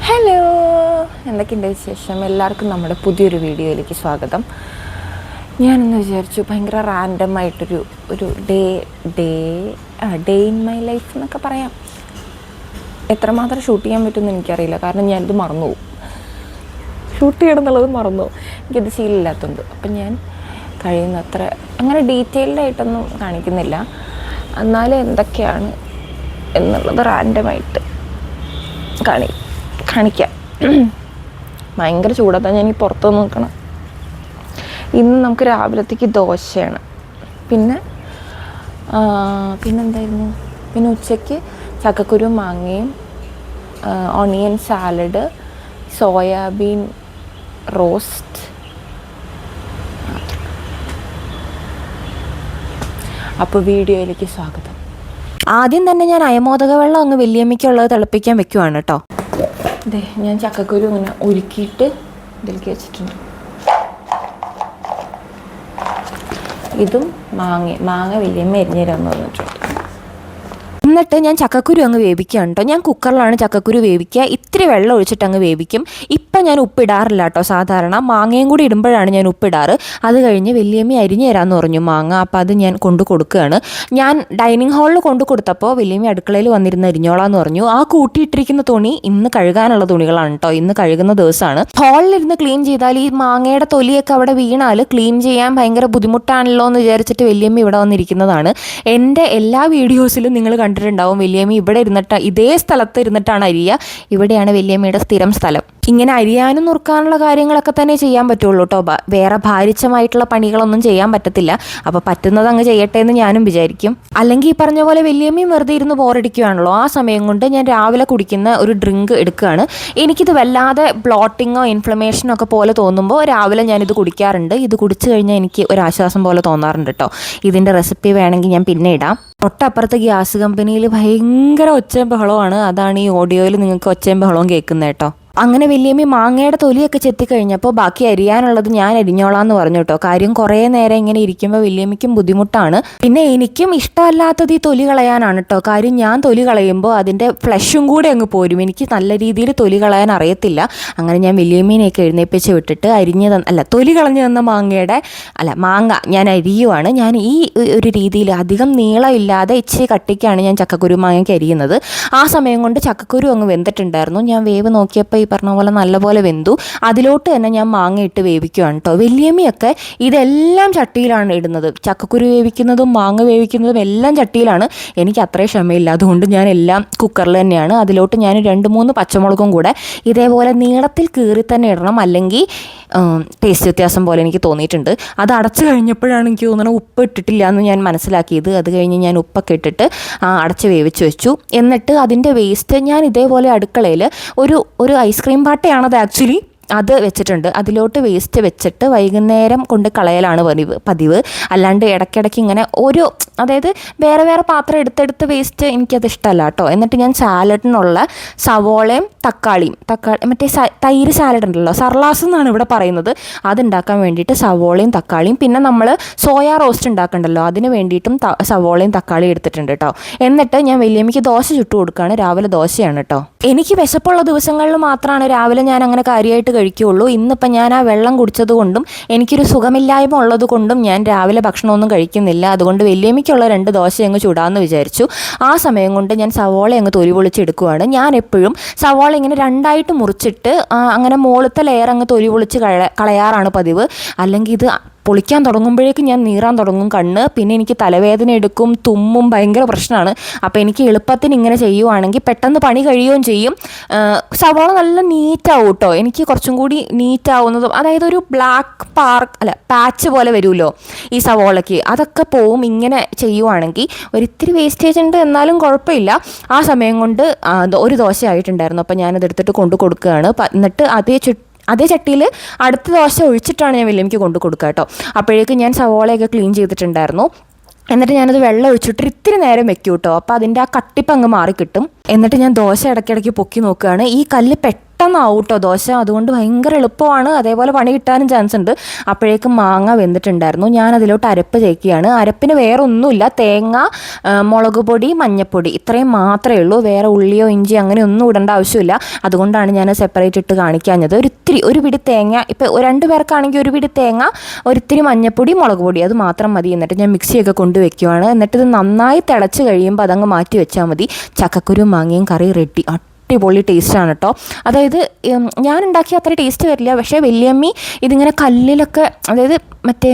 Hello, എന്തൊക്കെയുണ്ട് വിശേഷം? എല്ലാവർക്കും നമ്മുടെ പുതിയൊരു വീഡിയോയിലേക്ക് സ്വാഗതം. ഞാനെന്ന് വിചാരിച്ചു ഭയങ്കര റാൻഡമായിട്ടൊരു ഡേ ഇൻ മൈ ലൈഫ് എന്നൊക്കെ പറയാം. എത്രമാത്രം ഷൂട്ട് ചെയ്യാൻ പറ്റുമെന്ന് എനിക്കറിയില്ല, കാരണം ഞാനിത് മറന്നുപോകും. ഷൂട്ട് ചെയ്യണമെന്നുള്ളത് മറന്നുപോകും, എനിക്കത് ശീലമില്ലാത്തതുകൊണ്ട്. അപ്പം ഞാൻ കഴിയുന്നത്ര അങ്ങനെ ഡീറ്റെയിൽഡായിട്ടൊന്നും കാണിക്കുന്നില്ല, എന്നാലും എന്തൊക്കെയാണ് എന്നുള്ളത് റാൻഡമായിട്ട് കാണിക്കാം. ഭയങ്കര ചൂടാണ്, ഞാൻ ഈ പുറത്ത് നോക്കണം. ഇന്ന് നമുക്ക് രാവിലത്തേക്ക് ദോശയാണ്. പിന്നെന്തായിരുന്നു, പിന്നെ ഉച്ചയ്ക്ക് ചക്കക്കുരു മാങ്ങയും ഓണിയൻ സാലഡ്, സോയാബീൻ റോസ്റ്റ്. അപ്പോൾ വീഡിയോയിലേക്ക് സ്വാഗതം. ആദ്യം തന്നെ ഞാൻ അയമോദക വെള്ളം അങ്ങ് വല്യമ്മയ്ക്കുള്ളത് തിളപ്പിക്കാൻ വെക്കുവാണ് കേട്ടോ. അതെ, ഞാൻ ചക്കക്കുരു ഇങ്ങനെ ഉരുക്കിയിട്ട് ഇതിലേക്ക് വെച്ചിട്ടുണ്ട്. ഇതും മാങ്ങ വല്യമ്മ എരിഞ്ഞേരാന്ന് പറഞ്ഞിട്ടുണ്ട്. എന്നിട്ട് ഞാൻ ചക്കക്കുരു അങ്ങ് വേവിക്കുകയാണ് കേട്ടോ. ഞാൻ കുക്കറിലാണ് ചക്കക്കുരു വേവിക്കുക, ഇത്തിരി വെള്ളം ഒഴിച്ചിട്ട് അങ്ങ് വേവിക്കും. ഇപ്പം ഞാൻ ഉപ്പിടാറില്ല കേട്ടോ. സാധാരണ മാങ്ങയും കൂടി ഇടുമ്പോഴാണ് ഞാൻ ഉപ്പിടാറ്. അത് കഴിഞ്ഞ് വല്യമ്മ അരിഞ്ഞു തരാമെന്ന് പറഞ്ഞു മാങ്ങ, അപ്പോൾ അത് ഞാൻ കൊണ്ടു കൊടുക്കുകയാണ്. ഞാൻ ഡൈനിങ് ഹാളിൽ കൊണ്ടു കൊടുത്തപ്പോൾ വല്യമ്മ അടുക്കളയിൽ വന്നിരുന്ന് അരിഞ്ഞോളാന്ന് പറഞ്ഞു. ആ കൂട്ടിയിട്ടിരിക്കുന്ന തുണി ഇന്ന് കഴുകാനുള്ള തുണികളാണ് കേട്ടോ, ഇന്ന് കഴുകുന്ന ദിവസമാണ്. ഹാളിലിരുന്ന് ക്ലീൻ ചെയ്താൽ ഈ മാങ്ങയുടെ തൊലിയൊക്കെ അവിടെ വീണാൽ ക്ലീൻ ചെയ്യാൻ ഭയങ്കര ബുദ്ധിമുട്ടാണല്ലോ എന്ന് വിചാരിച്ചിട്ട് വല്യമ്മ ഇവിടെ വന്നിരിക്കുന്നതാണ്. എൻ്റെ എല്ലാ വീഡിയോസിലും നിങ്ങൾ കണ്ടിട്ടുണ്ടാവും വല്യമ്മ ഇവിടെ ഇരുന്നിട്ട് ഇതേ സ്ഥലത്ത് ഇരുന്നിട്ടാണ് അരിയുക. ഇവിടെയാണ് വല്യമ്മയുടെ സ്ഥിരം സ്ഥലം. ഇങ്ങനെ അരിയാനും നുറുക്കാനുള്ള കാര്യങ്ങളൊക്കെ തന്നെ ചെയ്യാൻ പറ്റുള്ളൂ കേട്ടോ. വേറെ ഭാരിച്ചമായിട്ടുള്ള പണികളൊന്നും ചെയ്യാൻ പറ്റത്തില്ല. അപ്പോൾ പറ്റുന്നത് അങ്ങ് ചെയ്യട്ടെ എന്ന് ഞാനും വിചാരിക്കും. അല്ലെങ്കിൽ ഈ പറഞ്ഞ പോലെ വല്യമ്മയും വെറുതെ ഇരുന്ന് ബോറടിക്കുകയാണല്ലോ. ആ സമയം കൊണ്ട് ഞാൻ രാവിലെ കുടിക്കുന്ന ഒരു ഡ്രിങ്ക് എടുക്കുകയാണ്. എനിക്കിത് വല്ലാതെ ബ്ലോട്ടിങ്ങോ ഇൻഫ്ലമേഷനോ ഒക്കെ പോലെ തോന്നുമ്പോൾ രാവിലെ ഞാനിത് കുടിക്കാറുണ്ട്. ഇത് കുടിച്ചു കഴിഞ്ഞാൽ എനിക്ക് ഒരു ആശ്വാസം പോലെ തോന്നാറുണ്ട് കേട്ടോ. ഇതിൻ്റെ റെസിപ്പി വേണമെങ്കിൽ ഞാൻ പിന്നെ ഇടാം. തൊട്ടപ്പുറത്ത് ഗ്യാസ് കമ്പനിയിൽ ഭയങ്കര ഒച്ചയും ബഹളമാണ്. അതാണ് ഈ ഓഡിയോയിൽ നിങ്ങൾക്ക് ഒച്ചയും ബഹളവും കേൾക്കുന്നത് കേട്ടോ. അങ്ങനെ വല്യമ്മ മാങ്ങയുടെ തൊലിയൊക്കെ ചെത്തിക്കഴിഞ്ഞപ്പോൾ ബാക്കി അരിയാനുള്ളത് ഞാൻ അരിഞ്ഞോളാന്ന് പറഞ്ഞു കേട്ടോ. കാര്യം കുറേ നേരം ഇങ്ങനെ ഇരിക്കുമ്പോൾ വല്യമ്മയ്ക്കും ബുദ്ധിമുട്ടാണ്. പിന്നെ എനിക്കും ഇഷ്ടമല്ലാത്തത് ഈ തൊലി കളയാനാണ് കേട്ടോ. കാര്യം ഞാൻ തൊലി കളയുമ്പോൾ അതിൻ്റെ ഫ്ലഷും കൂടെ അങ്ങ് പോരും. എനിക്ക് നല്ല രീതിയിൽ തൊലി കളയാൻ അറിയത്തില്ല. അങ്ങനെ ഞാൻ വല്യമ്മേനെയൊക്കെ എഴുന്നേപ്പിച്ച് വിട്ടിട്ട് തൊലി കളഞ്ഞു തന്ന മാങ്ങ ഞാൻ അരിയുവാണ്. ഞാൻ ഈ ഒരു രീതിയിൽ അധികം നീളമില്ലാതെ ഇച്ചിരി കട്ടിക്കാണ് ഞാൻ ചക്കക്കുരു മാങ്ങയ്ക്ക് അരിയുന്നത്. ആ സമയം കൊണ്ട് ചക്കക്കുരു അങ്ങ് വെന്തിട്ടുണ്ടായിരുന്നു. ഞാൻ വേവ് നോക്കിയപ്പോൾ പറഞ്ഞ പോലെ നല്ലപോലെ വെന്തു. അതിലോട്ട് തന്നെ ഞാൻ മാങ്ങ ഇട്ട് വേവിക്കുകയാണ് കേട്ടോ. വല്യമ്മയൊക്കെ ഇതെല്ലാം ചട്ടിയിലാണ് ഇടുന്നത്. ചക്കക്കുരു വേവിക്കുന്നതും മാങ്ങ വേവിക്കുന്നതും എല്ലാം ചട്ടിയിലാണ്. എനിക്ക് അത്രയും ക്ഷമയില്ല, അതുകൊണ്ട് ഞാൻ എല്ലാം കുക്കറിൽ തന്നെയാണ്. അതിലോട്ട് ഞാൻ 2-3 പച്ചമുളകും കൂടെ ഇതേപോലെ നീളത്തിൽ കീറി തന്നെ ഇടണം, അല്ലെങ്കിൽ ടേസ്റ്റ് വ്യത്യാസം പോലെ എനിക്ക് തോന്നിയിട്ടുണ്ട്. അത് അടച്ചു കഴിഞ്ഞപ്പോഴാണ് എനിക്ക് തോന്നുന്നത് ഉപ്പ് ഇട്ടിട്ടില്ല എന്ന് ഞാൻ മനസ്സിലാക്കിയത്. അത് കഴിഞ്ഞ് ഞാൻ ഉപ്പൊക്കെ ഇട്ടിട്ട് അടച്ച് വേവിച്ച് വെച്ചു. എന്നിട്ട് അതിൻ്റെ വേസ്റ്റ് ഞാൻ ഇതേപോലെ അടുക്കളയിൽ ഒരു ഐസ്ക്രീം പാട്ടയാണത് ആക്ച്വലി, അത് വെച്ചിട്ടുണ്ട്. അതിലോട്ട് വേസ്റ്റ് വെച്ചിട്ട് വൈകുന്നേരം കൊണ്ട് കളയലാണ് പതിവ്. അല്ലാണ്ട് ഇടയ്ക്കിടയ്ക്ക് ഇങ്ങനെ അതായത് വേറെ പാത്രം എടുത്തെടുത്ത് വേസ്റ്റ് എനിക്കത് ഇഷ്ടമല്ല കേട്ടോ. എന്നിട്ട് ഞാൻ സാലഡിനുള്ള സവോളയും തക്കാളി മറ്റേ തൈര് സാലഡ് ഉണ്ടല്ലോ, സർലാസ് എന്നാണ് ഇവിടെ പറയുന്നത്, അതുണ്ടാക്കാൻ വേണ്ടിയിട്ട് സവോളയും തക്കാളിയും, പിന്നെ നമ്മൾ സോയാ റോസ്റ്റ് ഉണ്ടാക്കണ്ടല്ലോ അതിന് വേണ്ടിയിട്ടും സവോളയും തക്കാളിയും എടുത്തിട്ടുണ്ട് കേട്ടോ. എന്നിട്ട് ഞാൻ വല്യമ്മയ്ക്ക് ദോശ ചുട്ടു കൊടുക്കുകയാണ്. രാവിലെ ദോശയാണ് കേട്ടോ. എനിക്ക് വിശപ്പുള്ള ദിവസങ്ങളിൽ മാത്രമാണ് രാവിലെ ഞാൻ അങ്ങനെ കാര്യമായിട്ട് കഴിക്കുകയുള്ളൂ. ഇന്നിപ്പം ഞാൻ ആ വെള്ളം കുടിച്ചത് കൊണ്ടും എനിക്കൊരു സുഖമില്ലായ്മ ഉള്ളത് കൊണ്ടും ഞാൻ രാവിലെ ഭക്ഷണമൊന്നും കഴിക്കുന്നില്ല. അതുകൊണ്ട് വല്യമ്മയ്ക്കുള്ള 2 ദോശ അങ്ങ് ചൂടാമെന്ന് വിചാരിച്ചു. ആ സമയം കൊണ്ട് ഞാൻ സവോള അങ്ങ് തൊലി പൊളിച്ചെടുക്കുവാണ്. ഞാൻ എപ്പോഴും സവോള ഇങ്ങനെ 2ആയിട്ട് മുറിച്ചിട്ട് അങ്ങനെ മുകളിലത്തെ ലെയർ അങ്ങ് തൊലി പൊളിച്ച് കളയാറാണ് പതിവ്. അല്ലെങ്കിൽ ഇത് പൊളിക്കാൻ തുടങ്ങുമ്പോഴേക്കും ഞാൻ നീറാൻ തുടങ്ങും കണ്ണ്. പിന്നെ എനിക്ക് തലവേദന എടുക്കും, തുമ്മും, ഭയങ്കര പ്രശ്നമാണ്. അപ്പോൾ എനിക്ക് എളുപ്പത്തിന് ഇങ്ങനെ ചെയ്യുവാണെങ്കിൽ പെട്ടെന്ന് പണി കഴിയുകയും ചെയ്യും. സവാള നല്ല നീറ്റാവും കേട്ടോ. എനിക്ക് കുറച്ചും കൂടി നീറ്റാവുന്നതും, അതായത് ഒരു ബ്ലാക്ക് പാച്ച് പോലെ വരുമല്ലോ ഈ സവാളയ്ക്ക്, അതൊക്കെ പോവും ഇങ്ങനെ ചെയ്യുവാണെങ്കിൽ. ഒരിത്തിരി വേസ്റ്റേജ് ഉണ്ട്, എന്നാലും കുഴപ്പമില്ല. ആ സമയം കൊണ്ട് ഒരു ദോശ ആയിട്ടുണ്ടായിരുന്നു. അപ്പോൾ ഞാനതെടുത്തിട്ട് കൊണ്ടു കൊടുക്കുകയാണ്. എന്നിട്ട് അതേ ചട്ടിയിൽ അടുത്ത ദോശ ഒഴിച്ചിട്ടാണ് ഞാൻ വല്യമ്മയ്ക്ക് കൊണ്ടു കൊടുക്കുക കേട്ടോ. അപ്പോഴേക്കും ഞാൻ സവോളയൊക്കെ ക്ലീൻ ചെയ്തിട്ടുണ്ടായിരുന്നു. എന്നിട്ട് ഞാനത് വെള്ളം ഒഴിച്ചിട്ട് ഇത്തിരി നേരം വെക്കും കേട്ടോ. അപ്പോൾ അതിൻ്റെ ആ കട്ടിപ്പ് അങ്ങ് മാറിക്കിട്ടും. എന്നിട്ട് ഞാൻ ദോശ ഇടയ്ക്കിടയ്ക്ക് പൊക്കി നോക്കുകയാണ്. ഈ കല്ല് പെട്ടെന്നാവും കേട്ടോ ദോശ. അതുകൊണ്ട് ഭയങ്കര എളുപ്പമാണ്, അതേപോലെ പണി കിട്ടാനും ചാൻസ് ഉണ്ട്. അപ്പോഴേക്കും മാങ്ങ വെന്തിട്ടുണ്ടായിരുന്നു. ഞാൻ അതിലോട്ട് അരപ്പ് ചേക്കുകയാണ്. അരപ്പിന് വേറെ ഒന്നുമില്ല, തേങ്ങ, മുളക് പൊടി, മഞ്ഞൾപ്പൊടി, ഇത്രയും മാത്രമേ ഉള്ളൂ. വേറെ ഉള്ളിയോ ഇഞ്ചിയോ അങ്ങനെ ഒന്നും ഇടേണ്ട ആവശ്യമില്ല. അതുകൊണ്ടാണ് ഞാൻ സെപ്പറേറ്റ് ഇട്ട് കാണിക്കാഞ്ഞത്. ഒരു പിടി തേങ്ങ, ഇപ്പോൾ 2 പേർക്കാണെങ്കിൽ ഒരു പിടി തേങ്ങ, ഒരിത്തിരി മഞ്ഞൾപ്പൊടി, മുളക് പൊടി, അത് മാത്രം മതി. എന്നിട്ട് ഞാൻ മിക്സിയൊക്കെ കൊണ്ടുവയ്ക്കുവാണ്. എന്നിട്ട് ഇത് നന്നായി തിളച്ച് കഴിയുമ്പോൾ അതങ്ങ് മാറ്റി വെച്ചാൽ മതി. ചക്കക്കുരു മാങ്ങയും കറി റെഡി. അടിപൊളി ടേസ്റ്റാണ് കേട്ടോ. അതായത് ഞാൻ ഉണ്ടാക്കിയ അത്ര ടേസ്റ്റ് വരില്ല, പക്ഷേ വല്യമ്മി ഇതിങ്ങനെ കല്ലിലൊക്കെ, അതായത് മറ്റേ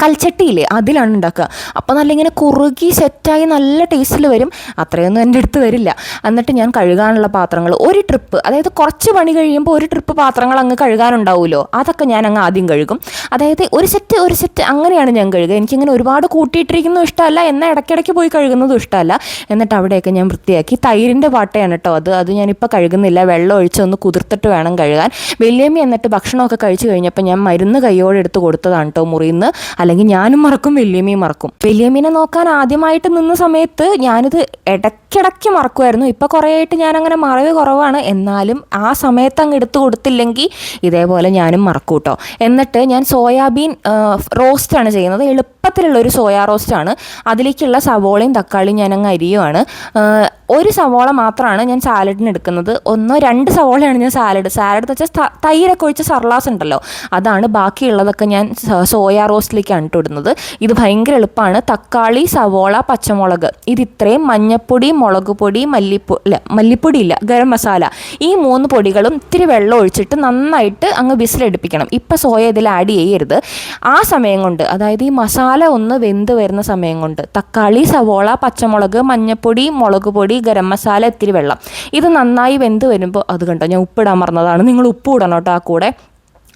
കൽച്ചട്ടിയില്ലേ അതിലാണ് ഉണ്ടാക്കുക. അപ്പോൾ നല്ല ഇങ്ങനെ കുറുകി സെറ്റായി നല്ല ടേസ്റ്റിൽ വരും. അത്രയൊന്നും എൻ്റെ അടുത്ത് വരില്ല. എന്നിട്ട് ഞാൻ കഴുകാനുള്ള പാത്രങ്ങൾ ഒരു ട്രിപ്പ്, അതായത് കുറച്ച് പണി കഴിയുമ്പോൾ ഒരു ട്രിപ്പ് പാത്രങ്ങൾ അങ്ങ് കഴുകാനുണ്ടാവുമല്ലോ, അതൊക്കെ ഞാൻ അങ്ങ് ആദ്യം കഴുകും. അതായത് ഒരു സെറ്റ് അങ്ങനെയാണ് ഞാൻ കഴുകുക. എനിക്കിങ്ങനെ ഒരുപാട് കൂട്ടിയിട്ടിരിക്കുന്നതും ഇഷ്ടമല്ല, എന്നാൽ ഇടയ്ക്കിടയ്ക്ക് പോയി കഴുകുന്നതും ഇഷ്ടമല്ല. എന്നിട്ട് അവിടെയൊക്കെ ഞാൻ വൃത്തിയാക്കി. തൈരിൻ്റെ പാട്ടയാണ് കേട്ടോ അത് ഞാനിപ്പോൾ കഴുകുന്നില്ല, വെള്ളം ഒഴിച്ചൊന്ന് കുതിർത്തിട്ട് വേണം കഴുകാൻ. വല്യമ്മ എന്നിട്ട് ഭക്ഷണമൊക്കെ കഴിച്ച് കഴിഞ്ഞപ്പോൾ ഞാൻ മരുന്ന് കൈയോടെ എടുത്ത് കൊടുത്തതാണ് കേട്ടോ മുറിയിൽ നിന്ന്. അല്ലെങ്കിൽ ഞാനും മറക്കും, വല്യമ്മയും മറക്കും. വല്യമ്മീനെ നോക്കാൻ ആദ്യമായിട്ട് നിന്ന സമയത്ത് ഞാനിത് ഇടയ്ക്കിടയ്ക്ക് മറക്കുമായിരുന്നു. ഇപ്പോൾ കുറേ ആയിട്ട് ഞാനങ്ങനെ മറവ് കുറവാണ്. എന്നാലും ആ സമയത്ത് അങ്ങ് എടുത്തു കൊടുത്തില്ലെങ്കിൽ ഇതേപോലെ ഞാനും മറക്കും കേട്ടോ. എന്നിട്ട് ഞാൻ സോയാബീൻ റോസ്റ്റാണ് ചെയ്യുന്നത്. എളുപ്പത്തിലുള്ളൊരു സോയാ റോസ്റ്റാണ്. അതിലേക്കുള്ള സവോളയും തക്കാളിയും ഞാനങ്ങ് അരിയുവാണ്. ഒരു സവോള മാത്രമാണ് ഞാൻ സാലഡിന് എടുക്കുന്നത്. 1-2 സവോളയാണ് ഞാൻ സാലഡ് എന്ന് വെച്ചാൽ തൈരൊക്കെ ഒഴിച്ച സർലാസ് ഉണ്ടല്ലോ, അതാണ്. ബാക്കിയുള്ളതൊക്കെ ഞാൻ സോയാ റോസ്റ്റിലേക്കാണ് ഇടുന്നത്. ഇത് ഭയങ്കര എളുപ്പമാണ്. തക്കാളി, സവോള, പച്ചമുളക്, ഇത് ഇത്രയും, മഞ്ഞൾപ്പൊടി, മുളക് പൊടി, മല്ലിപ്പൊടി ഇല്ല, ഗരം മസാല, ഈ 3 പൊടികളും ഇത്തിരി വെള്ളം ഒഴിച്ചിട്ട് നന്നായിട്ട് അങ്ങ് വിസിലടുപ്പിക്കണം. ഇപ്പം സോയ ഇതിൽ ആഡ് ചെയ്യരുത്. ആ സമയം കൊണ്ട്, അതായത് ഈ മസാല ഒന്ന് വെന്ത് വരുന്ന സമയം കൊണ്ട് തക്കാളി, സവോള, പച്ചമുളക്, മഞ്ഞൾപ്പൊടി, മുളക് പൊടി, ഗരം മസാല, ഇത്തിരി വെള്ളം, ഇത് നന്നായി വെന്ത് വരുമ്പോൾ, അത് കണ്ടോ ഞാൻ ഉപ്പിടാൻ മറന്നതാണ്, നിങ്ങൾ ഉപ്പ് ഇടണം കേട്ടോ ആ കൂടെ.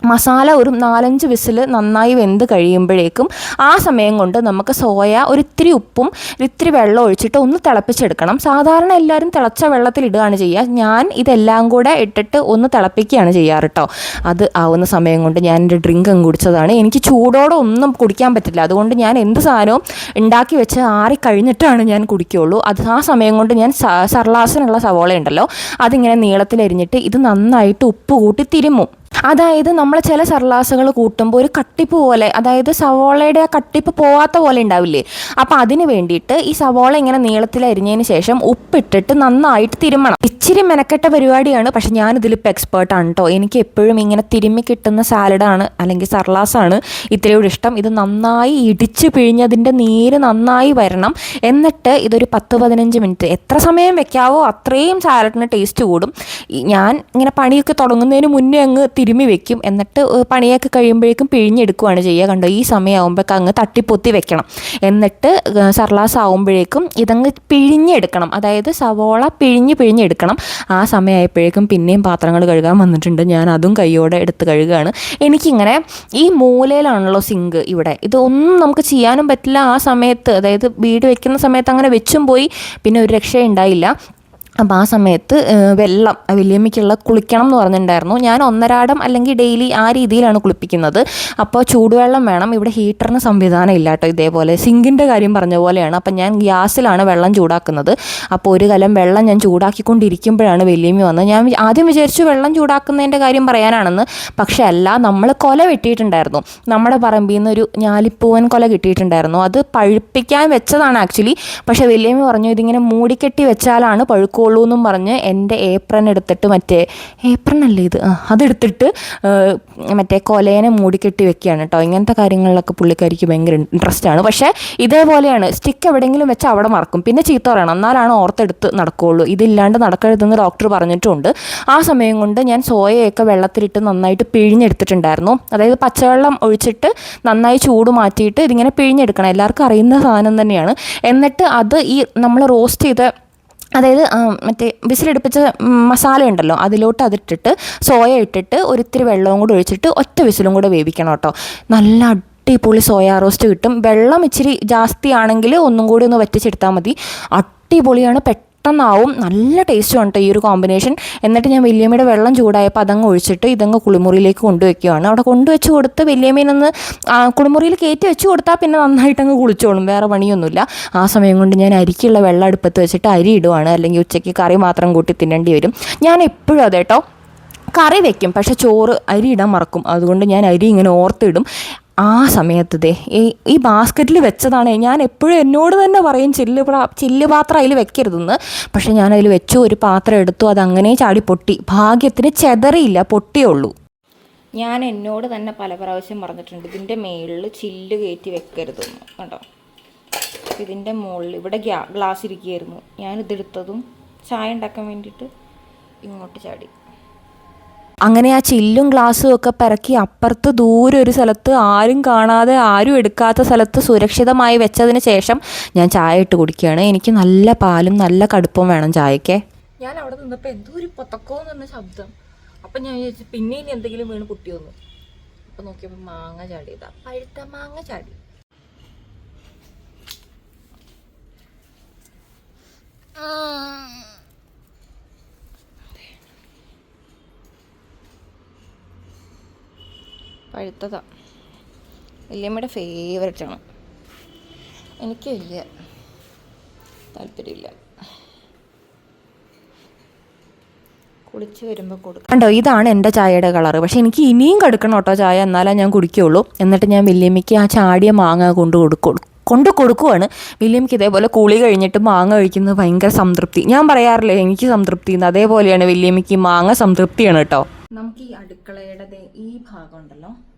മസാല ഒരു 4-5 വിസിൽ നന്നായി വെന്ത് കഴിയുമ്പോഴേക്കും ആ സമയം കൊണ്ട് നമുക്ക് സോയ ഒരിത്തിരി ഉപ്പും ഇത്തിരി വെള്ളം ഒഴിച്ചിട്ട് ഒന്ന് തിളപ്പിച്ചെടുക്കണം. സാധാരണ എല്ലാവരും തിളച്ച വെള്ളത്തിൽ ഇടുകയാണ് ചെയ്യുക. ഞാൻ ഇതെല്ലാം കൂടെ ഇട്ടിട്ട് ഒന്ന് തിളപ്പിക്കുകയാണ് ചെയ്യാറ് കേട്ടോ. അത് ആവുന്ന സമയം കൊണ്ട് ഞാൻ എൻ്റെ ഡ്രിങ്ക് അങ്ങ് കുടിച്ചതാണ്. എനിക്ക് ചൂടോടെ ഒന്നും കുടിക്കാൻ പറ്റില്ല. അതുകൊണ്ട് ഞാൻ എന്ത് സാധനവും ഉണ്ടാക്കി വെച്ച് ആറി കഴിഞ്ഞിട്ടാണ് ഞാൻ കുടിക്കുകയുള്ളൂ. അത് ആ സമയം കൊണ്ട് ഞാൻ സർലാസിനുള്ള സവോള ഉണ്ടല്ലോ, അതിങ്ങനെ നീളത്തിലരിഞ്ഞിട്ട് ഇത് നന്നായിട്ട് ഉപ്പ് കൂട്ടി തിരുമ്മും. അതായത് നമ്മൾ ചില സർലാസുകൾ കൂട്ടുമ്പോൾ ഒരു കട്ടിപ്പ് പോലെ, അതായത് സവോളയുടെ ആ കട്ടിപ്പ് പോവാത്ത പോലെ ഉണ്ടാവില്ലേ, അപ്പോൾ അതിന് വേണ്ടിയിട്ട് ഈ സവോള ഇങ്ങനെ നീളത്തിൽ അരിഞ്ഞതിന് ശേഷം ഉപ്പിട്ടിട്ട് നന്നായിട്ട് തിരുമ്മണം. ഇച്ചിരി മെനക്കെട്ട പരിപാടിയാണ്, പക്ഷെ ഞാനിതിലിപ്പോൾ എക്സ്പേർട്ടാണ് കേട്ടോ. എനിക്ക് എപ്പോഴും ഇങ്ങനെ തിരുമ്മി കിട്ടുന്ന സാലഡാണ് അല്ലെങ്കിൽ സർലാസാണ് ഇത്രയോട് ഇഷ്ടം. ഇത് നന്നായി ഇടിച്ച് പിഴിഞ്ഞതിൻ്റെ നീര് നന്നായി വരണം. എന്നിട്ട് ഇതൊരു 10-15 മിനിറ്റ്, എത്ര സമയം വെക്കാവോ അത്രയും സാലഡിന് ടേസ്റ്റ് കൂടും. ഞാൻ ഇങ്ങനെ പണിയൊക്കെ തുടങ്ങുന്നതിന് മുന്നേ അങ്ങ് തിരുമ്മി വെക്കും. എന്നിട്ട് പണിയൊക്കെ കഴിയുമ്പോഴേക്കും പിഴിഞ്ഞെടുക്കുകയാണ് ചെയ്യുക. കണ്ടോ, ഈ സമയമാകുമ്പോഴേക്കും അങ്ങ് തട്ടിപ്പൊത്തി വെക്കണം. എന്നിട്ട് സർലാസ് ആകുമ്പോഴേക്കും ഇതങ്ങ് പിഴിഞ്ഞെടുക്കണം. അതായത് സവോള പിഴിഞ്ഞെടുക്കണം. ആ സമയമായപ്പോഴേക്കും പിന്നെയും പാത്രങ്ങൾ കഴുകാൻ വന്നിട്ടുണ്ട്. ഞാൻ അതും കൈയോടെ എടുത്ത് കഴുകുകയാണ്. എനിക്കിങ്ങനെ ഈ മൂലയിലാണല്ലോ സിങ്ക് ഇവിടെ, ഇതൊന്നും നമുക്ക് ചെയ്യാനും പറ്റില്ല ആ സമയത്ത്. അതായത് വീട് വെക്കുന്ന സമയത്ത് അങ്ങനെ വെച്ചും പോയി, പിന്നെ ഒരു രക്ഷയുണ്ടായില്ല. അപ്പോൾ ആ സമയത്ത് വെള്ളം വല്യമ്മയ്ക്കുള്ള കുളിക്കണം എന്ന് പറഞ്ഞിട്ടുണ്ടായിരുന്നു. ഞാൻ 1.5 അല്ലെങ്കിൽ ഡെയിലി ആ രീതിയിലാണ് കുളിപ്പിക്കുന്നത്. അപ്പോൾ ചൂടുവെള്ളം വേണം. ഇവിടെ ഹീറ്ററിന് സംവിധാനം ഇല്ല കേട്ടോ. ഇതേപോലെ സിങ്കിൻ്റെ കാര്യം പറഞ്ഞ പോലെയാണ്. അപ്പം ഞാൻ ഗ്യാസിലാണ് വെള്ളം ചൂടാക്കുന്നത്. അപ്പോൾ ഒരു കലം വെള്ളം ഞാൻ ചൂടാക്കിക്കൊണ്ടിരിക്കുമ്പോഴാണ് വല്യമ്മ വന്നത്. ഞാൻ ആദ്യം വിചാരിച്ചു വെള്ളം ചൂടാക്കുന്നതിൻ്റെ കാര്യം പറയാനാണെന്ന്. പക്ഷേ അല്ല, നമ്മൾ കൊല വെട്ടിയിട്ടുണ്ടായിരുന്നു. നമ്മുടെ പറമ്പിൽ നിന്ന് ഒരു ഞാലിപ്പൂവൻ കൊല കിട്ടിയിട്ടുണ്ടായിരുന്നു. അത് പഴുപ്പിക്കാൻ വെച്ചതാണ് ആക്ച്വലി. പക്ഷേ വല്യമ്മ പറഞ്ഞു ഇതിങ്ങനെ മൂടിക്കെട്ടി വെച്ചാലാണ് പഴുക്കൂ എന്നും പറഞ്ഞ് എൻ്റെ ഏപ്രൺ എടുത്തിട്ട്, മറ്റേ ഏപ്രൺ അല്ലേ ഇത്, അതെടുത്തിട്ട് മറ്റേ കൊലേനെ മൂടിക്കെട്ടി വെക്കുകയാണ് കേട്ടോ. ഇങ്ങനത്തെ കാര്യങ്ങളിലൊക്കെ പുള്ളിക്കാരിക്ക് ഭയങ്കര ഇൻട്രസ്റ്റ് ആണ്. പക്ഷേ ഇതേപോലെയാണ്, സ്റ്റിക്ക് എവിടെയെങ്കിലും വെച്ച് അവിടെ മറക്കും, പിന്നെ ചീത്ത പറയണം, എന്നാലാണ് ഓർത്തെടുത്ത് നടക്കുകയുള്ളൂ. ഇതില്ലാണ്ട് നടക്കരുതെന്ന് ഡോക്ടർ പറഞ്ഞിട്ടുണ്ട്. ആ സമയം കൊണ്ട് ഞാൻ സോയയൊക്കെ വെള്ളത്തിലിട്ട് നന്നായിട്ട് പിഴിഞ്ഞെടുത്തിട്ടുണ്ടായിരുന്നു. അതായത് പച്ചവെള്ളം ഒഴിച്ചിട്ട് നന്നായി ചൂട് മാറ്റിയിട്ട് ഇതിങ്ങനെ പിഴിഞ്ഞെടുക്കണം. എല്ലാവർക്കും അറിയുന്ന സാധനം തന്നെയാണ്. എന്നിട്ട് അത് ഈ നമ്മൾ റോസ്റ്റ് ചെയ്ത, അതായത് മറ്റേ വിസിലടുപ്പിച്ച മസാല ഉണ്ടല്ലോ അതിലോട്ട് അതിട്ടിട്ട് സോയ ഇട്ടിട്ട് ഒരിത്തിരി വെള്ളവും കൂടി ഒഴിച്ചിട്ട് ഒറ്റ വിസിലും കൂടെ വേവിക്കണം കേട്ടോ. നല്ല അടിപൊളി സോയാ റോസ്റ്റ് കിട്ടും. വെള്ളം ഇച്ചിരി ജാസ്തിയാണെങ്കിൽ ഒന്നും കൂടി ഒന്ന് വറ്റിച്ചെടുത്താൽ മതി. അടിപൊളിയാണ്, പെട്ടെന്നാവും, നല്ല ടേസ്റ്റുമാണ് കേട്ടോ ഈ ഒരു കോമ്പിനേഷൻ. എന്നിട്ട് ഞാൻ വല്യമ്മയുടെ വെള്ളം ചൂടായപ്പോൾ അതങ്ങ് ഒഴിച്ചിട്ട് ഇതങ്ങ് കുളിമുറിയിലേക്ക് കൊണ്ടുവയ്ക്കുകയാണ്. അവിടെ കൊണ്ടുവച്ച് കൊടുത്ത് വല്യമ്മേനൊന്ന് കുളിമുറിയിൽ കയറ്റി വെച്ച് കൊടുത്താൽ പിന്നെ നന്നായിട്ടങ്ങ് കുളിച്ചോളും, വേറെ പണിയൊന്നുമില്ല. ആ സമയം കൊണ്ട് ഞാൻ അരിക്കുള്ള വെള്ളം അടുപ്പത്ത് വെച്ചിട്ട് അരി ഇടുവാണ്. അല്ലെങ്കിൽ ഉച്ചയ്ക്ക് കറി മാത്രം കൂട്ടി തിന്നേണ്ടി വരും. ഞാൻ എപ്പോഴും അതെ കേട്ടോ. കറി വെക്കും, പക്ഷെ ചോറ് അരി ഇടാൻ മറക്കും. അതുകൊണ്ട് ഞാൻ അരി ഇങ്ങനെ ഓർത്തിടും. ആ സമയത്ത് ഈ ബാസ്ക്കറ്റിൽ വെച്ചതാണ്. ഞാൻ എപ്പോഴും എന്നോട് തന്നെ പറയും ചില്ല് പാത്രം അതിൽ വെക്കരുതെന്ന്. പക്ഷെ ഞാൻ അതിൽ വെച്ചു, ഒരു പാത്രം എടുത്തു, അതങ്ങനെ ചാടി പൊട്ടി. ഭാഗ്യത്തിന് ചെതറിയില്ല, പൊട്ടിയേ ഉള്ളൂ. ഞാൻ എന്നോട് തന്നെ പല പ്രാവശ്യം പറഞ്ഞിട്ടുണ്ട് ഇതിൻ്റെ മേളിൽ ചില്ല് കയറ്റി വെക്കരുതെന്ന്. കേട്ടോ, ഇതിൻ്റെ മുകളിൽ ഇവിടെ ഗ്ലാസ് ഇരിക്കുകയായിരുന്നു. ഞാനിതെടുത്തതും ചായ ഉണ്ടാക്കാൻ വേണ്ടിയിട്ട് ഇങ്ങോട്ട് ചാടി. അങ്ങനെ ആ ചില്ലും ഗ്ലാസ്സും ഒക്കെ പിറക്കി അപ്പുറത്ത് ദൂരെ ഒരു സ്ഥലത്ത്, ആരും കാണാതെ ആരും എടുക്കാത്ത സ്ഥലത്ത് സുരക്ഷിതമായി വെച്ചതിന് ശേഷം ഞാൻ ചായ ഇട്ട് കുടിക്കുകയാണ്. എനിക്ക് നല്ല പാലും നല്ല കടുപ്പവും വേണം ചായക്ക്. ഞാൻ അവിടെ നിന്നപ്പോൾ എന്തോ ഒരു പൊത്തക്കോന്ന് പറഞ്ഞ ശബ്ദം. അപ്പം ഞാൻ വിചാരിച്ചു പിന്നെ ഇനി എന്തെങ്കിലും വീണ് പൊട്ടിയൊന്നു. അപ്പം നോക്കിയപ്പോൾ മാങ്ങ ചാടിയതാ, പഴുത്ത മാങ്ങ ചാടി. പഴുത്തതാ. വല്യമ്മയുടെ ഫേവറേറ്റാണ്. എനിക്ക് വലിയ താല്പര്യമില്ല. കുളിച്ച് വരുമ്പോൾ കൊടുക്കാം. കണ്ടോ, ഇതാണ് എൻ്റെ ചായയുടെ കളറ്. പക്ഷേ എനിക്ക് ഇനിയും കടുക്കണം കേട്ടോ ചായ, എന്നാലേ ഞാൻ കുടിക്കുകയുള്ളൂ. എന്നിട്ട് ഞാൻ വല്യമ്മയ്ക്ക് ആ ചാടിയ മാങ്ങ കൊണ്ട് കൊടുക്കുവാണ്. വല്യമ്മയ്ക്ക് ഇതേപോലെ കുളി കഴിഞ്ഞിട്ട് മാങ്ങ കഴിക്കുന്നത് ഭയങ്കര സംതൃപ്തി. ഞാൻ പറയാറില്ലേ എനിക്ക് സംതൃപ്തി എന്ന്, അതേപോലെയാണ് വല്യമ്മയ്ക്ക് മാങ്ങ സംതൃപ്തിയാണ് കേട്ടോ. നമുക്ക് ഈ അടുക്കളയുടെ ഈ ഭാഗം ഉണ്ടല്ലോ,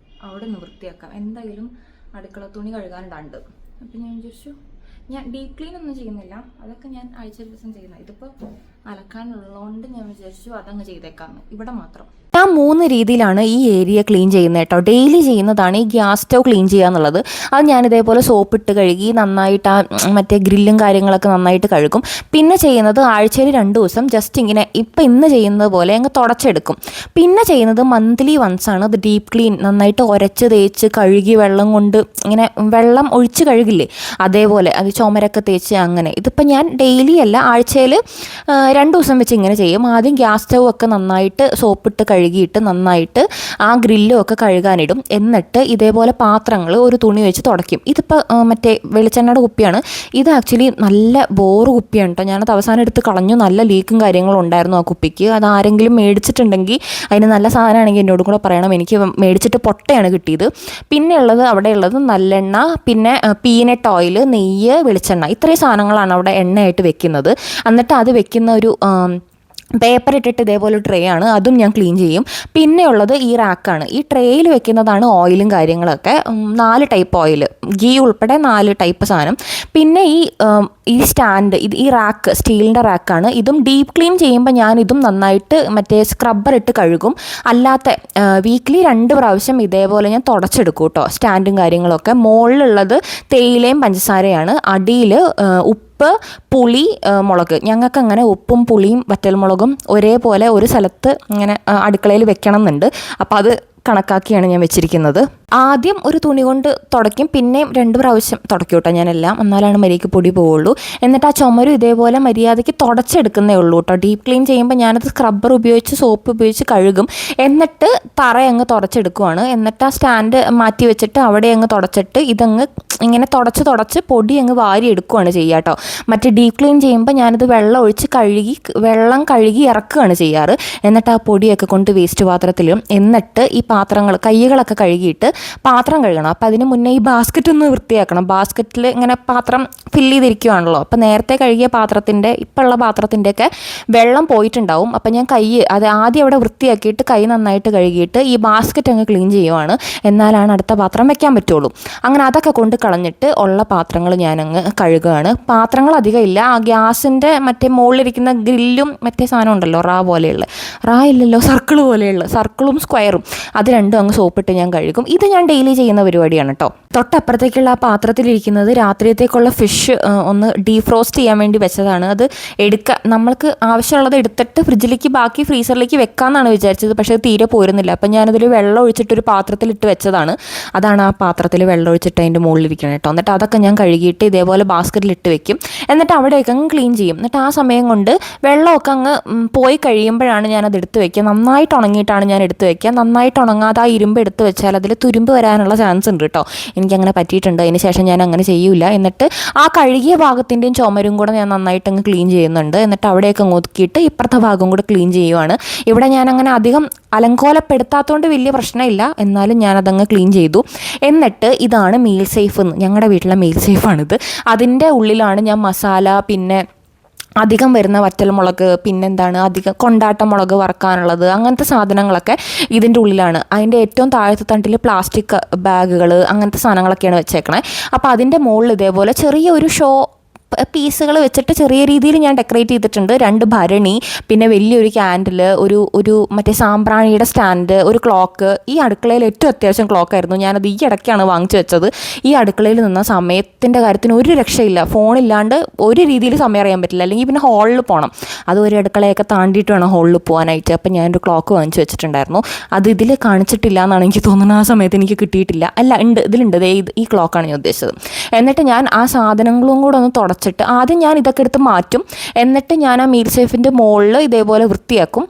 അവിടെ നിന്ന് വൃത്തിയാക്കാം. എന്തായാലും അടുക്കള തുണി കഴുകാനുണ്ട്. അപ്പം ഞാൻ വിചാരിച്ചു, ഞാൻ ഡീപ്പ് ക്ലീൻ ഒന്നും ചെയ്യുന്നില്ല, അതൊക്കെ ഞാൻ ആഴ്ച ദിവസം ചെയ്യുന്ന. ഇതിപ്പോൾ അലക്കാനുള്ളതുകൊണ്ട് ഞാൻ വിചാരിച്ചു അതങ്ങ് ചെയ്തേക്കാമെന്ന്. ഇവിടെ മാത്രം ഞാൻ 3 രീതിയിലാണ് ഈ ഏരിയ ക്ലീൻ ചെയ്യുന്നത് കേട്ടോ. ഡെയിലി ചെയ്യുന്നതാണ് ഈ ഗ്യാസ് സ്റ്റവ് ക്ലീൻ ചെയ്യുക എന്നുള്ളത്. അത് ഞാൻ ഇതേപോലെ സോപ്പിട്ട് കഴുകി നന്നായിട്ട് ആ മറ്റേ ഗ്രില്ലും കാര്യങ്ങളൊക്കെ നന്നായിട്ട് കഴുകും. പിന്നെ ചെയ്യുന്നത് ആഴ്ചയിൽ 2 ദിവസം ജസ്റ്റ് ഇങ്ങനെ ഇന്ന് ചെയ്യുന്നത് പോലെ അങ്ങ് തുടച്ചെടുക്കും. പിന്നെ ചെയ്യുന്നത് മന്ത്ലി വൺസ് ആണ്. അത് ഡീപ്പ് ക്ലീൻ നന്നായിട്ട് ഉരച്ച് തേച്ച് കഴുകി വെള്ളം കൊണ്ട് ഇങ്ങനെ വെള്ളം ഒഴിച്ച് കഴുകില്ലേ, അതേപോലെ അത് ചുമരൊക്കെ തേച്ച് അങ്ങനെ. ഇതിപ്പോൾ ഞാൻ ഡെയിലി അല്ല, ആഴ്ചയിൽ 2 ദിവസം വെച്ച് ഇങ്ങനെ ചെയ്യും. ആദ്യം ഗ്യാസ് സ്റ്റവ് ഒക്കെ നന്നായിട്ട് സോപ്പിട്ട് കഴുകിയിട്ട് നന്നായിട്ട് ആ ഗ്രില്ലും ഒക്കെ കഴുകാനിടും. എന്നിട്ട് ഇതേപോലെ പാത്രങ്ങൾ ഒരു തുണി വെച്ച് തുടയ്ക്കും. ഇതിപ്പോൾ മറ്റേ വെളിച്ചെണ്ണയുടെ കുപ്പിയാണ്. ഇത് ആക്ച്വലി നല്ല ബോറ് കുപ്പിയാണ് കേട്ടോ. ഞാനത് അവസാനം എടുത്ത് കളഞ്ഞു. നല്ല ലീക്കും കാര്യങ്ങളും ഉണ്ടായിരുന്നു ആ കുപ്പിക്ക്. അത് ആരെങ്കിലും മേടിച്ചിട്ടുണ്ടെങ്കിൽ, അതിന് നല്ല സാധനമാണെങ്കിൽ എന്നോടും കൂടെ പറയണം. എനിക്ക് മേടിച്ചിട്ട് പൊട്ടയാണ് കിട്ടിയത്. പിന്നെ ഉള്ളത് അവിടെ ഉള്ളത് നല്ലെണ്ണ, പിന്നെ പീനട്ട് ഓയിൽ, നെയ്യ്, വെളിച്ചെണ്ണ, ഇത്രയും സാധനങ്ങളാണ് അവിടെ എണ്ണയായിട്ട് വെക്കുന്നത്. എന്നിട്ട് അത് വെക്കുന്ന ഒരു പേപ്പർ ഇട്ടിട്ട് ഇതേപോലെ ട്രേ ആണ്, അതും ഞാൻ ക്ലീൻ ചെയ്യും. പിന്നെ ഉള്ളത് ഈ റാക്കാണ്. ഈ ട്രേയിൽ വെക്കുന്നതാണ് ഓയിലും കാര്യങ്ങളൊക്കെ. 4 ടൈപ്പ് ഓയിൽ, ഗീ ഉൾപ്പെടെ 4 ടൈപ്പ് സാധനം. പിന്നെ ഈ സ്റ്റാൻഡ്, ഈ റാക്ക് സ്റ്റീലിൻ്റെ റാക്കാണ്. ഇതും ഡീപ്പ് ക്ലീൻ ചെയ്യുമ്പോൾ ഞാൻ ഇതും നന്നായിട്ട് മറ്റേ സ്ക്രബ്ബർ ഇട്ട് കഴുകും. അല്ലാത്ത വീക്ക്ലി 2 പ്രാവശ്യം ഇതേപോലെ ഞാൻ തുടച്ചെടുക്കും കേട്ടോ, സ്റ്റാൻഡും കാര്യങ്ങളൊക്കെ. മുകളിലുള്ളത് തേയിലയും പഞ്ചസാരയാണ്. അടിയിൽ ഉപ്പ്, പുളി, മുളക്. ഞങ്ങൾക്ക് അങ്ങനെ ഉപ്പും പുളിയും വറ്റൽമുളകും ഒരേപോലെ ഒരു സ്ഥലത്ത് ഇങ്ങനെ അടുക്കളയിൽ വെക്കണം എന്നുണ്ട്. അപ്പോൾ അത് കണക്കാക്കിയാണ് ഞാൻ വെച്ചിരിക്കുന്നത്. ആദ്യം ഒരു തുണി കൊണ്ട് തുടയ്ക്കും, പിന്നെയും 2 പ്രാവശ്യം തുടയ്ക്കും കേട്ടോ ഞാനെല്ലാം, എന്നാലാണ് മര്യാദയ്ക്ക് പൊടി പോവുള്ളൂ. എന്നിട്ട് ആ ചുമരും ഇതേപോലെ മര്യാദയ്ക്ക് തുടച്ചെടുക്കുന്നേ ഉള്ളൂ കേട്ടോ. ഡീപ്പ് ക്ലീൻ ചെയ്യുമ്പോൾ ഞാനത് സ്ക്രബ്ബർ ഉപയോഗിച്ച് സോപ്പ് ഉപയോഗിച്ച് കഴുകും. എന്നിട്ട് തറ അങ്ങ് തുടച്ചെടുക്കുവാണ്. എന്നിട്ട് ആ സ്റ്റാൻഡ് മാറ്റി വെച്ചിട്ട് അവിടെ അങ്ങ് തുടച്ചിട്ട് ഇതങ്ങ് ഇങ്ങനെ തുടച്ച് പൊടി അങ്ങ് വാരി എടുക്കുകയാണ് ചെയ്യുക കേട്ടോ. മറ്റേ ഡീപ്പ് ക്ലീൻ ചെയ്യുമ്പോൾ ഞാനത് വെള്ളം ഒഴിച്ച് വെള്ളം കഴുകി ഇറക്കുകയാണ് ചെയ്യാറ്. എന്നിട്ട് ആ പൊടിയൊക്കെ കൊണ്ട് വേസ്റ്റ് പാത്രത്തിലും, എന്നിട്ട് ഈ പാത്രങ്ങൾ കൈകളൊക്കെ കഴുകിയിട്ട് പാത്രം കഴുകണം. അപ്പോൾ അതിന് മുന്നേ ഈ ബാസ്ക്കറ്റ് ഒന്ന് വൃത്തിയാക്കണം. ബാസ്ക്കറ്റിൽ ഇങ്ങനെ പാത്രം ഫില്ല് ചെയ്തിരിക്കുവാണല്ലോ. അപ്പോൾ നേരത്തെ കഴുകിയ പാത്രത്തിൻ്റെ, ഇപ്പോൾ ഉള്ള പാത്രത്തിൻ്റെയൊക്കെ വെള്ളം പോയിട്ടുണ്ടാവും. അപ്പോൾ ഞാൻ അത് ആദ്യം അവിടെ വൃത്തിയാക്കിയിട്ട് കൈ നന്നായിട്ട് കഴുകിയിട്ട് ഈ ബാസ്ക്കറ്റ് അങ്ങ് ക്ലീൻ ചെയ്യുവാണ്. എന്നാലാണ് അടുത്ത പാത്രം വെക്കാൻ പറ്റുള്ളൂ. അങ്ങനെ അതൊക്കെ കൊണ്ട് കളഞ്ഞിട്ട് ഉള്ള പാത്രങ്ങൾ ഞാനങ്ങ് കഴുകുകയാണ്. പാത്രങ്ങൾ അധികം ഇല്ല. ആ ഗ്യാസിൻ്റെ മറ്റേ മുകളിലിരിക്കുന്ന ഗ്രില്ലും മറ്റേ സാധനം ഉണ്ടല്ലോ, സർക്കിൾ പോലെയുള്ള സർക്കിളും സ്ക്വയറും, അത് രണ്ടും അങ്ങ് സോപ്പിട്ട് ഞാൻ കഴുകും. ഇത് ഞാൻ ഡെയിലി ചെയ്യുന്ന പരിപാടിയാണ് കേട്ടോ. തൊട്ടപ്പുറത്തേക്കുള്ള ആ പാത്രത്തിലിരിക്കുന്നത് രാത്രിയത്തേക്കുള്ള ഫിഷ് ഒന്ന് ഡീഫ്രോസ്റ്റ് ചെയ്യാൻ വേണ്ടി വെച്ചതാണ്. അത് നമ്മൾക്ക് ആവശ്യമുള്ളത് എടുത്തിട്ട് ഫ്രിഡ്ജിലേക്ക് ബാക്കി ഫ്രീസറിലേക്ക് വെക്കാമെന്നാണ് വിചാരിച്ചത്. പക്ഷേ അത് തീരെ പോരുന്നില്ല. അപ്പം ഞാനതിൽ വെള്ളം ഒഴിച്ചിട്ടൊരു പാത്രത്തിലിട്ട് വെച്ചതാണ്. അതാണ് ആ പാത്രത്തിൽ വെള്ളം ഒഴിച്ചിട്ട് അതിൻ്റെ മുകളിലിരിക്കണം കേട്ടോ. എന്നിട്ട് അതൊക്കെ ഞാൻ കഴുകിയിട്ട് ഇതേപോലെ ബാസ്ക്കറ്റിലിട്ട് വെക്കും. എന്നിട്ട് അവിടെയൊക്കെ അങ്ങ് ക്ലീൻ ചെയ്യും. എന്നിട്ട് ആ സമയം കൊണ്ട് വെള്ളമൊക്കെ അങ്ങ് പോയി കഴിയുമ്പോഴാണ് ഞാനത് എടുത്ത് വയ്ക്കുക. നന്നായിട്ട് ഉണങ്ങിയിട്ടാണ് ഞാൻ എടുത്ത് വയ്ക്കുക. നന്നായിട്ട് ഉണങ്ങാതെ ആ ഇരുമ്പ് എടുത്ത് വെച്ചാൽ അതിൽ തുരുമ്പ് വരാനുള്ള ചാൻസ് ഉണ്ട് കേട്ടോ. എനിക്കങ്ങനെ പറ്റിയിട്ടുണ്ട്. അതിന് ശേഷം ഞാൻ അങ്ങനെ ചെയ്യൂല. എന്നിട്ട് ആ കഴുകിയ ഭാഗത്തിൻ്റെയും ചുമരും കൂടെ ഞാൻ നന്നായിട്ട് അങ്ങ് ക്ലീൻ ചെയ്യുന്നുണ്ട്. എന്നിട്ട് അവിടെയൊക്കെ ഒതുക്കിയിട്ട് ഇപ്പുറത്തെ ഭാഗം കൂടെ ക്ലീൻ ചെയ്യുവാണ്. ഇവിടെ ഞാൻ അങ്ങനെ അധികം അലങ്കോലപ്പെടുത്താത്തതുകൊണ്ട് വലിയ പ്രശ്നമില്ല, എന്നാലും ഞാനതങ്ങ് ക്ലീൻ ചെയ്തു. എന്നിട്ട് ഇതാണ് മീൽ സേഫ്, ഞങ്ങളുടെ വീട്ടിലെ മീൽ സേഫാണിത്. അതിൻ്റെ ഉള്ളിലാണ് ഞാൻ മസാല, പിന്നെ അധികം വരുന്ന വറ്റൽമുളക്, പിന്നെന്താണ് അധികം കൊണ്ടാട്ട മുളക് വറക്കാനുള്ളത്, അങ്ങനത്തെ സാധനങ്ങളൊക്കെ ഇതിൻ്റെ ഉള്ളിലാണ്. അതിൻ്റെ ഏറ്റവും താഴത്തെ തണ്ടിൽ പ്ലാസ്റ്റിക് ബാഗുകൾ, അങ്ങനത്തെ സാധനങ്ങളൊക്കെയാണ് വെച്ചേക്കണേ. അപ്പോൾ അതിൻ്റെ മുകളിൽ ഇതേപോലെ ചെറിയൊരു പീസുകൾ വെച്ചിട്ട് ചെറിയ രീതിയിൽ ഞാൻ ഡെക്കറേറ്റ് ചെയ്തിട്ടുണ്ട്. 2 ഭരണി, പിന്നെ വലിയൊരു ക്യാൻഡിൽ, ഒരു മറ്റേ സാമ്പ്രാണിയുടെ സ്റ്റാൻഡ്, ഒരു ക്ലോക്ക്. ഈ അടുക്കളയിൽ ഏറ്റവും അത്യാവശ്യം ക്ലോക്കായിരുന്നു. ഞാനത് ഈ ഇടയ്ക്കാണ് വാങ്ങിച്ചു വെച്ചത്. ഈ അടുക്കളയിൽ നിന്ന സമയത്തിൻ്റെ കാര്യത്തിന് ഒരു രക്ഷയില്ല. ഫോണില്ലാണ്ട് ഒരു രീതിയിൽ സമയം അറിയാൻ പറ്റില്ല. അല്ലെങ്കിൽ പിന്നെ ഹോളിൽ പോകണം. അത് ഒരു അടുക്കളയൊക്കെ താണ്ടിയിട്ട് വേണം ഹോളിൽ പോകാനായിട്ട്. അപ്പം ഞാനൊരു ക്ലോക്ക് വാങ്ങിച്ചു വെച്ചിട്ടുണ്ടായിരുന്നു. അത് ഇതിൽ കാണിച്ചിട്ടില്ല എന്നാണ് എനിക്ക് തോന്നുന്നത്. ആ സമയത്ത് എനിക്ക് കിട്ടിയിട്ടില്ല. അല്ല, ഉണ്ട്, ഇതിലുണ്ട്. ഈ ക്ലോക്കാണ് ഞാൻ ഉദ്ദേശിച്ചത്. എന്നിട്ട് ഞാൻ ആ സാധനങ്ങളും കൂടെ ഒന്ന് തുടച്ചിട്ട് ആദ്യം ഞാൻ ഇതൊക്കെ എടുത്ത് മാറ്റും. എന്നിട്ട് ഞാൻ ആ മീൽ സേഫിൻ്റെ മുകളിൽ ഇതേപോലെ വൃത്തിയാക്കും.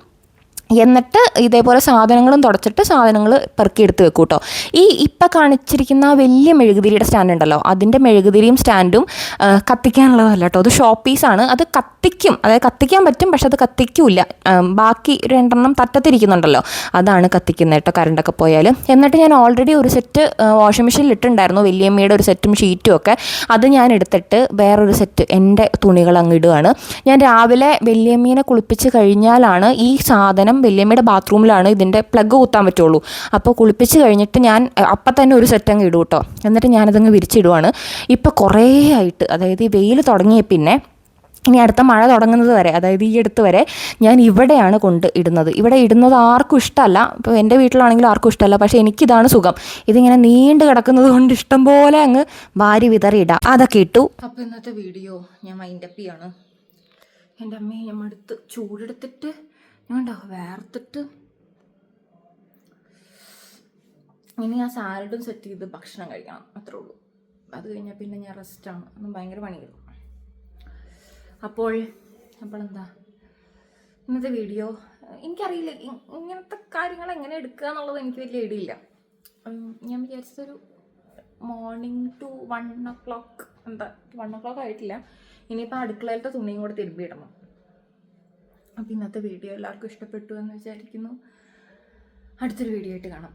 എന്നിട്ട് ഇതേപോലെ സാധനങ്ങളും തുടച്ചിട്ട് സാധനങ്ങൾ പെറുക്കിയെടുത്ത് വെക്കും കേട്ടോ. ഇപ്പം കാണിച്ചിരിക്കുന്ന ആ വലിയ മെഴുകുതിരിയുടെ സ്റ്റാൻഡ് ഉണ്ടല്ലോ, അതിൻ്റെ മെഴുകുതിരിയും സ്റ്റാൻഡും കത്തിക്കാനുള്ളതല്ല കേട്ടോ. അത് ഷോ പീസാണ്. അത് കത്തിക്കും, അതായത് കത്തിക്കാൻ പറ്റും, പക്ഷെ അത് കത്തിക്കില്ല. ബാക്കി 2 തട്ടത്തിരിക്കുന്നുണ്ടല്ലോ, അതാണ് കത്തിക്കുന്നത് കേട്ടോ, കറണ്ടൊക്കെ പോയാൽ. എന്നിട്ട് ഞാൻ ഓൾറെഡി ഒരു സെറ്റ് വാഷിംഗ് മെഷീനിൽ ഇട്ടിട്ടുണ്ടായിരുന്നു, വലിയമ്മയുടെ ഒരു സെറ്റും ഷീറ്റും ഒക്കെ. അത് ഞാൻ എടുത്തിട്ട് വേറൊരു സെറ്റ് എൻ്റെ തുണികൾ അങ്ങ് ഇടുകയാണ്. ഞാൻ രാവിലെ വലിയമ്മീനെ കുളിപ്പിച്ച് കഴിഞ്ഞാലാണ് ഈ സാധനം, വലിയമ്മയുടെ ബാത്റൂമിലാണ് ഇതിൻ്റെ പ്ലഗ് കുത്താൻ പറ്റുള്ളൂ. അപ്പോൾ കുളിപ്പിച്ച് കഴിഞ്ഞിട്ട് ഞാൻ അപ്പം തന്നെ ഒരു സെറ്റ് അങ്ങ് ഇടും കേട്ടോ. എന്നിട്ട് ഞാനതങ്ങ് വിരിച്ചിടുവാണ്. ഇപ്പോൾ കുറേ ആയിട്ട്, അതായത് ഈ വെയിൽ തുടങ്ങിയ പിന്നെ ഇനി അടുത്ത മഴ തുടങ്ങുന്നത് വരെ, അതായത് ഈ അടുത്ത് വരെ ഞാൻ ഇവിടെയാണ് കൊണ്ട് ഇടുന്നത്. ഇവിടെ ഇടുന്നത് ആർക്കും ഇഷ്ടമല്ല. ഇപ്പോൾ എൻ്റെ വീട്ടിലാണെങ്കിലും ആർക്കും ഇഷ്ടമല്ല. പക്ഷേ എനിക്കിതാണ് സുഖം. ഇതിങ്ങനെ നീണ്ട് കിടക്കുന്നത് കൊണ്ട് ഇഷ്ടം പോലെ അങ്ങ് വാരി വിതറി ഇടാം. അതൊക്കെ ഇട്ടു. അപ്പോൾ ഇന്നത്തെ വീഡിയോ ഞാൻ മൈൻഡപ്പ് ചെയ്യാണ്. എൻ്റെ അമ്മയെ ഞാൻ അടുത്ത് ചൂടെടുത്തിട്ട് ഞാണ്ടോ വേർത്തിട്ട് ഇനി ആ സാലഡും സെറ്റ് ചെയ്ത് ഭക്ഷണം കഴിക്കണം, അത്രേ ഉള്ളൂ. അത് കഴിഞ്ഞാൽ പിന്നെ ഞാൻ റെസ്റ്റാണ്. ഒന്നും ഭയങ്കര പണിയായിരുന്നു. അപ്പോൾ എന്താ ഇന്നത്തെ വീഡിയോ, എനിക്കറിയില്ല ഇങ്ങനത്തെ കാര്യങ്ങൾ എങ്ങനെ എടുക്കുക എന്നുള്ളത് എനിക്ക് വലിയ ഐഡിയ ഇല്ല. ഞാൻ വിചാരിച്ചൊരു മോർണിംഗ് ടു 1 o'clock, എന്താ 1 o'clock ആയിട്ടില്ല. ഇനിയിപ്പോൾ അടുക്കളയിലത്തെ തുണിയും കൂടെ തിരുമ്പിയിടണം. അപ്പോൾ ഇന്നത്തെ വീഡിയോ എല്ലാവർക്കും ഇഷ്ടപ്പെട്ടു എന്ന് വിചാരിക്കുന്നു. അടുത്തൊരു വീഡിയോ ആയിട്ട് കാണാം.